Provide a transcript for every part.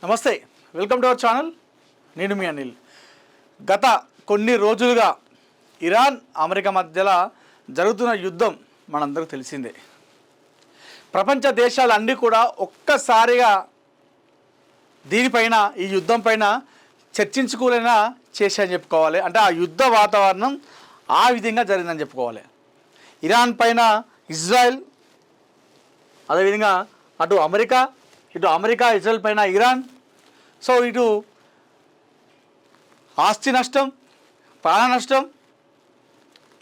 నమస్తే, welcome to our channel. నేను మీ అనిల్. గత కొన్ని రోజులుగా ఇరాన్ అమెరికా మధ్యలో జరుగుతున్న యుద్ధం మనందరికీ తెలిసిందే. ప్రపంచ దేశాలన్నీ కూడా ఒక్కసారిగా దీనిపైన, ఈ యుద్ధం పైన చర్చించుకోలేనా చేశాయని చెప్పుకోవాలి. అంటే ఆ యుద్ధ వాతావరణం ఆ విధంగా జరిగిందని చెప్పుకోవాలి. ఇరాన్ పైన ఇజ్రాయెల్, అదేవిధంగా అటు అమెరికా ఇజ్రాయెల్ పైన ఇరాన్. సో ఇటు ఆస్తి నష్టం, ప్రాణ నష్టం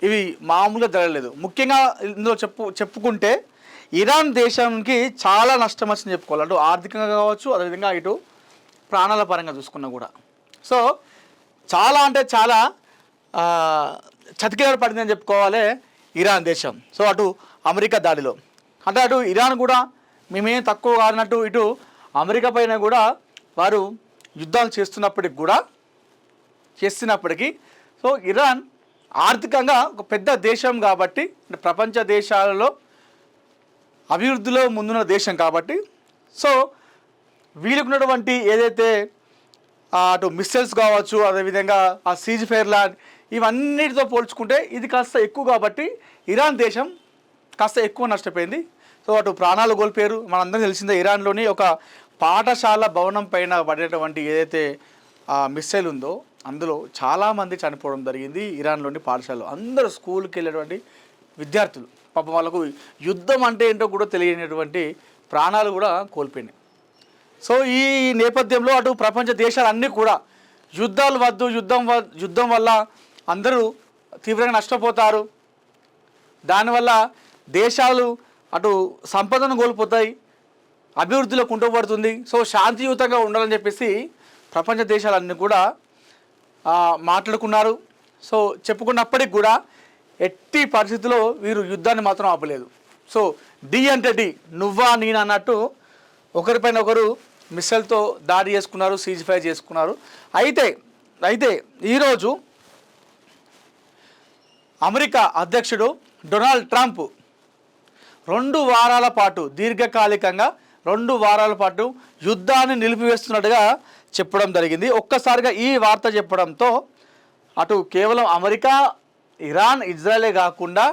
ఇవి మామూలుగా జరగలేదు. ముఖ్యంగా ఇందులో చెప్పుకుంటే ఇరాన్ దేశానికి చాలా నష్టం వచ్చిందని చెప్పుకోవాలి. అటు ఆర్థికంగా కావచ్చు, అదేవిధంగా ఇటు ప్రాణాల పరంగా చూసుకున్నా కూడా. సో చాలా అంటే చాలా చతికిల పడిందని చెప్పుకోవాలి ఇరాన్ దేశం. సో అటు అమెరికా దాడిలో అంటే అటు ఇరాన్ కూడా మేమేం తక్కువ కాదన్నట్టు ఇటు అమెరికా పైన కూడా వారు యుద్ధాలు చేస్తున్నప్పటికీ సో ఇరాన్ ఆర్థికంగా ఒక పెద్ద దేశం కాబట్టి, ప్రపంచ దేశాలలో అభివృద్ధిలో ముందున్న దేశం కాబట్టి, సో వీళ్ళకు ఉన్నటువంటి ఏదైతే అటు మిస్సైల్స్ కావచ్చు, అదేవిధంగా ఆ సీజ్ ఫైర్ ల్యాండ్ ఇవన్నిటితో పోల్చుకుంటే ఇది కాస్త ఎక్కువ కాబట్టి ఇరాన్ దేశం కాస్త ఎక్కువ నష్టపోయింది. సో అటు ప్రాణాలు కోల్పోయారు. మనందరికీ తెలిసిందే, ఇరాన్లోని ఒక పాఠశాల భవనం పైన పడేటువంటి ఏదైతే మిస్సైల్ ఉందో అందులో చాలామంది చనిపోవడం జరిగింది. ఇరాన్లోని పాఠశాలలో అందరూ స్కూల్కి వెళ్ళేటువంటి విద్యార్థులు పాపం వాళ్ళకు యుద్ధం అంటే ఏంటో కూడా తెలియనటువంటి ప్రాణాలు కూడా కోల్పోయినాయి. సో ఈ నేపథ్యంలో అటు ప్రపంచ దేశాలన్నీ కూడా యుద్ధాలు వద్దు, యుద్ధం వల్ల అందరూ తీవ్రంగా నష్టపోతారు, దానివల్ల దేశాలు అటు సంపదను కోల్పోతాయి, అభివృద్ధిలో కుంటుపడుతుంది, సో శాంతియుతంగా ఉండాలని చెప్పేసి ప్రపంచ దేశాలన్నీ కూడా మాట్లాడుకున్నారు. సో చెప్పుకున్నప్పటికి కూడా ఎట్టి పరిస్థితుల్లో వీరు యుద్ధాన్ని మాత్రం ఆపలేదు. సో డి అంటే డి, నువ్వా నేను అన్నట్టు ఒకరిపైన ఒకరు మిస్సైల్తో దాడి చేసుకున్నారు, సీజ్ ఫైర్ చేసుకున్నారు. అయితే ఈరోజు అమెరికా అధ్యక్షుడు డొనాల్డ్ ట్రంప్ 2 వారాల పాటు దీర్ఘకాలికంగా 2 వారాల పాటు యుద్ధాన్ని నిలిపివేస్తున్నట్టుగా చెప్పడం జరిగింది. ఒక్కసారిగా ఈ వార్త చెప్పడంతో అటు కేవలం అమెరికా, ఇరాన్, ఇజ్రాయెలే కాకుండా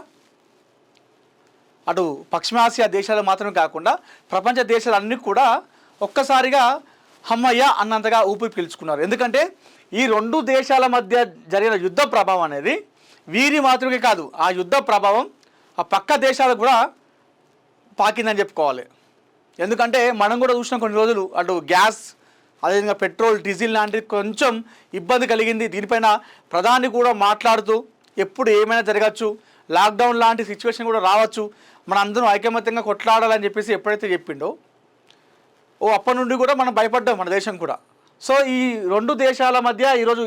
అటు పశ్చిమాసియా దేశాలు మాత్రమే కాకుండా ప్రపంచ దేశాలన్నీ కూడా ఒక్కసారిగా హమ్మయ్య అన్నంతగా ఊపిరి పీల్చుకున్నారు. ఎందుకంటే ఈ 2 దేశాల మధ్య జరిగిన యుద్ధ ప్రభావం అనేది వీరి మాత్రమే కాదు, ఆ యుద్ధ ప్రభావం ఆ పక్క దేశాలకు కూడా పాకిందని చెప్పుకోవాలి. ఎందుకంటే మనం కూడా చూసిన కొన్ని రోజులు అటు గ్యాస్, అదేవిధంగా పెట్రోల్, డీజిల్ లాంటివి కొంచెం ఇబ్బంది కలిగింది. దీనిపైన ప్రధాని కూడా మాట్లాడుతూ ఎప్పుడు ఏమైనా జరగచ్చు, లాక్డౌన్ లాంటి సిచ్యువేషన్ కూడా రావచ్చు, మన అందరం ఐకమత్యంగా కొట్లాడాలని చెప్పేసి ఎప్పుడైతే చెప్పిండో అప్పటి నుండి కూడా మనం భయపడ్డాం, మన దేశం కూడా. సో ఈ 2 దేశాల మధ్య ఈరోజు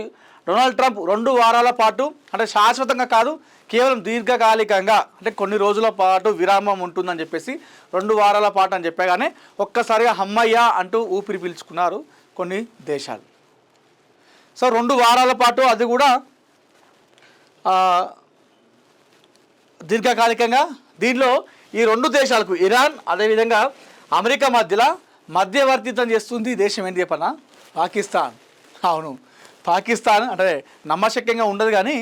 డొనాల్డ్ ట్రంప్ 2 వారాల పాటు, అంటే శాశ్వతంగా కాదు, కేవలం దీర్ఘకాలికంగా అంటే కొన్ని రోజుల పాటు విరామం ఉంటుందని చెప్పేసి 2 వారాల పాటు అని చెప్పగానే ఒక్కసారిగా హమ్మయ్య అంటూ ఊపిరి పీల్చుకున్నారు కొన్ని దేశాలు. సో 2 వారాల పాటు, అది కూడా దీర్ఘకాలికంగా. దీనిలో ఈ 2 దేశాలకు ఇరాన్, అదేవిధంగా అమెరికా మధ్యలో మధ్యవర్తిత్వం చేస్తుంది దేశం ఏంటి చెప్పనా? పాకిస్తాన్. అవును, పాకిస్తాన్ అంటే నమ్మశక్యంగా ఉండదు, కానీ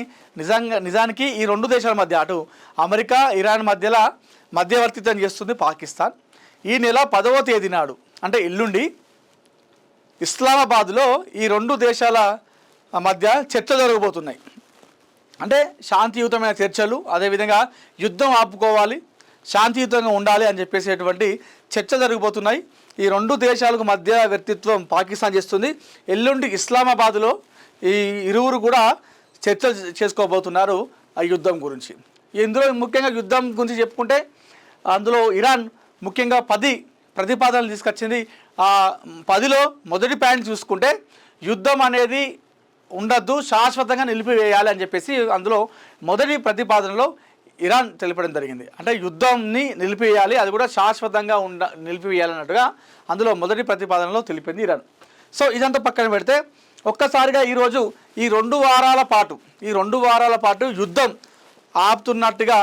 నిజానికి ఈ 2 దేశాల మధ్య అటు అమెరికా, ఇరాన్ మధ్యలో మధ్యవర్తిత్వం చేస్తుంది పాకిస్తాన్. ఈ నెల 10వ తేదీ నాడు అంటే ఎల్లుండి ఇస్లామాబాద్లో ఈ 2 దేశాల మధ్య చర్చలు జరగబోతున్నాయి. అంటే శాంతియుతమైన చర్చలు, అదేవిధంగా యుద్ధం ఆపుకోవాలి, శాంతియుతంగా ఉండాలి అని చెప్పేసేటువంటి చర్చలు జరగబోతున్నాయి. ఈ 2 దేశాలకు మధ్య వ్యక్తిత్వం పాకిస్తాన్ చేస్తుంది. ఎల్లుండి ఇస్లామాబాద్లో ఈ ఇరువురు కూడా చర్చలు చేసుకోబోతున్నారు ఆ యుద్ధం గురించి. ఇందులో ముఖ్యంగా యుద్ధం గురించి చెప్పుకుంటే అందులో ఇరాన్ ముఖ్యంగా 10 ప్రతిపాదనలు తీసుకొచ్చింది. ఆ 10లో మొదటి పాయింట్ చూసుకుంటే యుద్ధం అనేది ఉండద్దు, శాశ్వతంగా నిలిపివేయాలి అని చెప్పేసి అందులో మొదటి ప్రతిపాదనలో ఇరాన్ తెలిపడం జరిగింది. అంటే యుద్ధాన్ని నిలిపివేయాలి, అది కూడా శాశ్వతంగా నిలిపివేయాలన్నట్టుగా అందులో మొదటి ప్రతిపాదనలో తెలిపింది ఇరాన్. సో ఇదంతా పక్కన పెడితే ఒక్కసారిగా ఈరోజు ఈ 2 వారాల పాటు యుద్ధం ఆపుతున్నట్టుగా,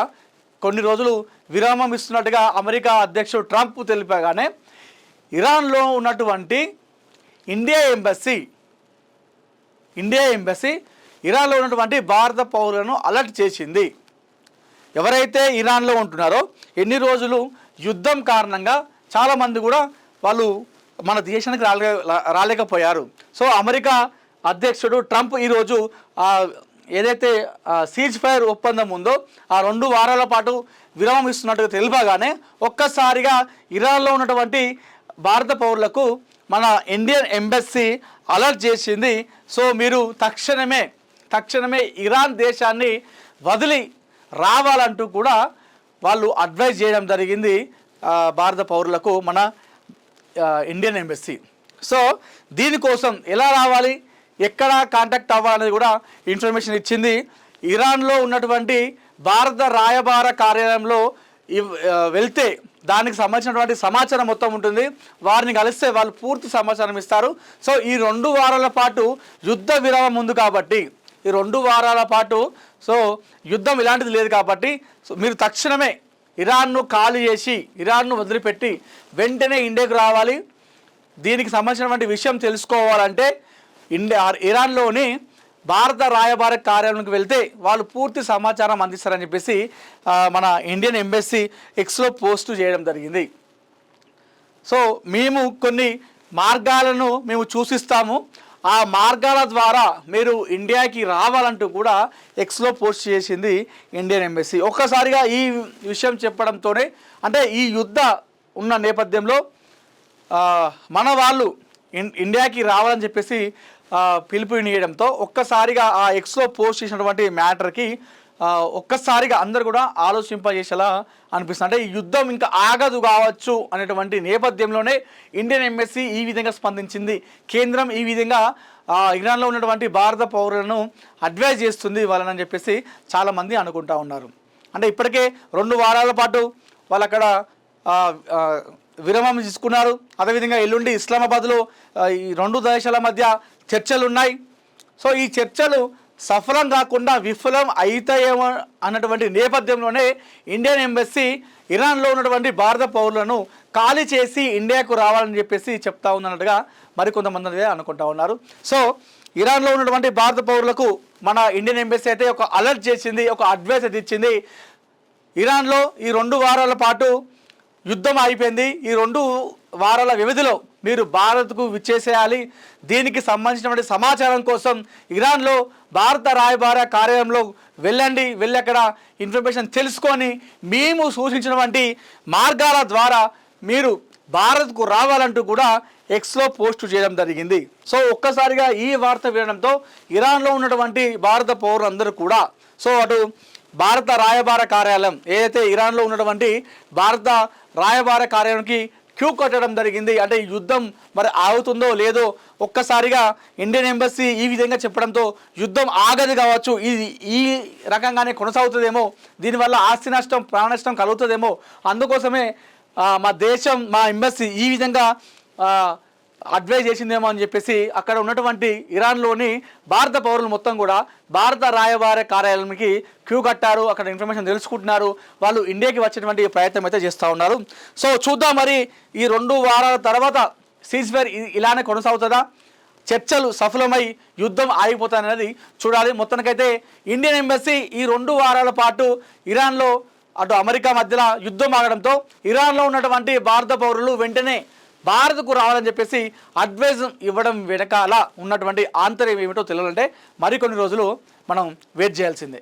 కొన్ని రోజులు విరామం ఇస్తున్నట్టుగా అమెరికా అధ్యక్షుడు ట్రంప్ తెలిపగానే ఇరాన్లో ఉన్నటువంటి ఇండియా ఎంబసీ ఇరాన్లో ఉన్నటువంటి భారత పౌరులను అలర్ట్ చేసింది. ఎవరైతే ఇరాన్లో ఉంటున్నారో ఎన్ని రోజులు యుద్ధం కారణంగా చాలామంది కూడా వాళ్ళు మన దేశానికి రాలేకపోయారు. సో అమెరికా అధ్యక్షుడు ట్రంప్ ఈరోజు ఏదైతే సీజ్ ఫైర్ ఒప్పందం ఉందో ఆ 2 వారాల పాటు విరామం ఇస్తున్నట్టుగా తెలియగానే ఒక్కసారిగా ఇరాన్లో ఉన్నటువంటి భారత పౌరులకు మన ఇండియన్ ఎంబసీ అలర్ట్ చేసింది. సో మీరు తక్షణమే ఇరాన్ దేశాన్ని వదిలి రావాలంటూ కూడా వాళ్ళు అడ్వైజ్ చేయడం జరిగింది భారత పౌరులకు మన ఇండియన్ ఎంబసీ. సో దీనికోసం ఎలా రావాలి, ఎక్కడ కాంటాక్ట్ అవ్వాలనేది కూడా ఇన్ఫర్మేషన్ ఇచ్చింది. ఇరాన్లో ఉన్నటువంటి భారత రాయబార కార్యాలయంలో వెళ్తే దానికి సంబంధించినటువంటి సమాచారం మొత్తం ఉంటుంది. వారిని కలిస్తే వాళ్ళు పూర్తి సమాచారం ఇస్తారు. సో ఈ 2 వారాల పాటు యుద్ధ విరామం ఉంది కాబట్టి ఈ 2 వారాల పాటు సో యుద్ధం ఇలాంటిది లేదు కాబట్టి సో మీరు తక్షణమే ఇరాన్ను ఖాళీ చేసి ఇరాన్ను వదిలిపెట్టి వెంటనే ఇండియాకు రావాలి. దీనికి సంబంధించినటువంటి విషయం తెలుసుకోవాలంటే ఇరాన్లోని భారత రాయబార కార్యాలయానికి వెళ్తే వాళ్ళు పూర్తి సమాచారం అందిస్తారని చెప్పేసి మన ఇండియన్ ఎంబసీ ఎక్స్లో పోస్ట్ చేయడం జరిగింది. సో మేము కొన్ని మార్గాలను మేము సూచిస్తాము, ఆ మార్గాల ద్వారా మీరు ఇండియాకి రావాలంటూ కూడా ఎక్స్లో పోస్ట్ చేసింది ఇండియన్ ఎంబసీ. ఒక్కసారిగా ఈ విషయం చెప్పడంతోనే అంటే ఈ యుద్ధ ఉన్న నేపథ్యంలో మన వాళ్ళు ఇండియాకి రావాలని చెప్పేసి పిలుపునియడంతో ఒక్కసారిగా ఆ ఎక్స్లో పోస్ట్ చేసినటువంటి మ్యాటర్కి ఒక్కసారిగా అందరు కూడా ఆలోచింపజేసేలా అనిపిస్తుంది. అంటే ఈ యుద్ధం ఇంకా ఆగదు కావచ్చు అనేటువంటి నేపథ్యంలోనే ఇండియన్ ఎంబసీ ఈ విధంగా స్పందించింది. కేంద్రం ఈ విధంగా ఇరాన్లో ఉన్నటువంటి భారత పౌరులను అడ్వైజ్ చేస్తుంది వాళ్ళని చెప్పేసి చాలామంది అనుకుంటా ఉన్నారు. అంటే ఇప్పటికే 2 వారాల పాటు వాళ్ళు అక్కడ విరామం తీసుకున్నారు. అదేవిధంగా ఎల్లుండి ఇస్లామాబాద్లో ఈ 2 దేశాల మధ్య చర్చలు ఉన్నాయి. సో ఈ చర్చలు సఫలం కాకుండా విఫలం అవుతాయేమో అన్నటువంటి నేపథ్యంలోనే ఇండియన్ ఎంబసీ ఇరాన్లో ఉన్నటువంటి భారత పౌరులను ఖాళీ చేసి ఇండియాకు రావాలని చెప్పేసి చెప్తా ఉందన్నట్టుగా మరికొంతమంది అనుకుంటా ఉన్నారు. సో ఇరాన్లో ఉన్నటువంటి భారత పౌరులకు మన ఇండియన్ ఎంబసీ అయితే ఒక అలర్ట్ చేసింది, ఒక అడ్వైస్ అయితే ఇచ్చింది. ఇరాన్లో ఈ 2 వారాల పాటు యుద్ధం అయిపోయింది. ఈ 2 వారాల వ్యవధిలో మీరు భారత్కు విచ్చేసేయాలి. దీనికి సంబంధించినటువంటి సమాచారం కోసం ఇరాన్లో భారత రాయబార కార్యాలయంలో వెళ్ళండి, వెళ్ళి అక్కడ ఇన్ఫర్మేషన్ తెలుసుకొని మేము సూచించినటువంటి మార్గాల ద్వారా మీరు భారత్కు రావాలంటూ కూడా ఎక్స్లో పోస్ట్ చేయడం జరిగింది. సో ఒక్కసారిగా ఈ వార్త వినడంతో ఇరాన్లో ఉన్నటువంటి భారత పౌరులందరూ కూడా సో అటు భారత రాయబార కార్యాలయం ఏదైతే ఇరాన్లో ఉన్నటువంటి భారత రాయబార కార్యాలయానికి క్యూ కట్టడం జరిగింది. అంటే ఈ యుద్ధం మరి ఆగుతుందో లేదో ఒక్కసారిగా ఇండియన్ ఎంబసీ ఈ విధంగా చెప్పడంతో యుద్ధం ఆగదు కావచ్చు, ఈ రకంగానే కొనసాగుతుందేమో, దీనివల్ల ఆస్తి నష్టం ప్రాణ నష్టం కలుగుతుందేమో, అందుకోసమే మా ఎంబసీ ఈ విధంగా అడ్వైజ్ చేసిందేమో అని చెప్పేసి అక్కడ ఉన్నటువంటి ఇరాన్లోని భారత పౌరులు మొత్తం కూడా భారత రాయబార కార్యాలయానికి క్యూ కట్టారు. అక్కడ ఇన్ఫర్మేషన్ తెలుసుకుంటున్నారు. వాళ్ళు ఇండియాకి వచ్చేటువంటి ప్రయత్నం అయితే చేస్తూ ఉన్నారు. సో చూద్దాం మరి ఈ 2 వారాల తర్వాత సీజ్ ఫైర్ ఇలానే కొనసాగుతుందా, చర్చలు సఫలమై యుద్ధం ఆగిపోతాయనేది చూడాలి. మొత్తానికైతే ఇండియన్ ఎంబసీ ఈ 2 వారాల పాటు ఇరాన్లో అటు అమెరికా మధ్యలో యుద్ధం ఆగడంతో ఇరాన్లో ఉన్నటువంటి భారత పౌరులు వెంటనే భారత్కు రావాలని చెప్పేసి అడ్వైజ్ ఇవ్వడం వెనకాల ఉన్నటువంటి ఆంతర్యం ఏమిటో తెలియాలంటే మరికొన్ని రోజులు మనం వెయిట్ చేయాల్సిందే.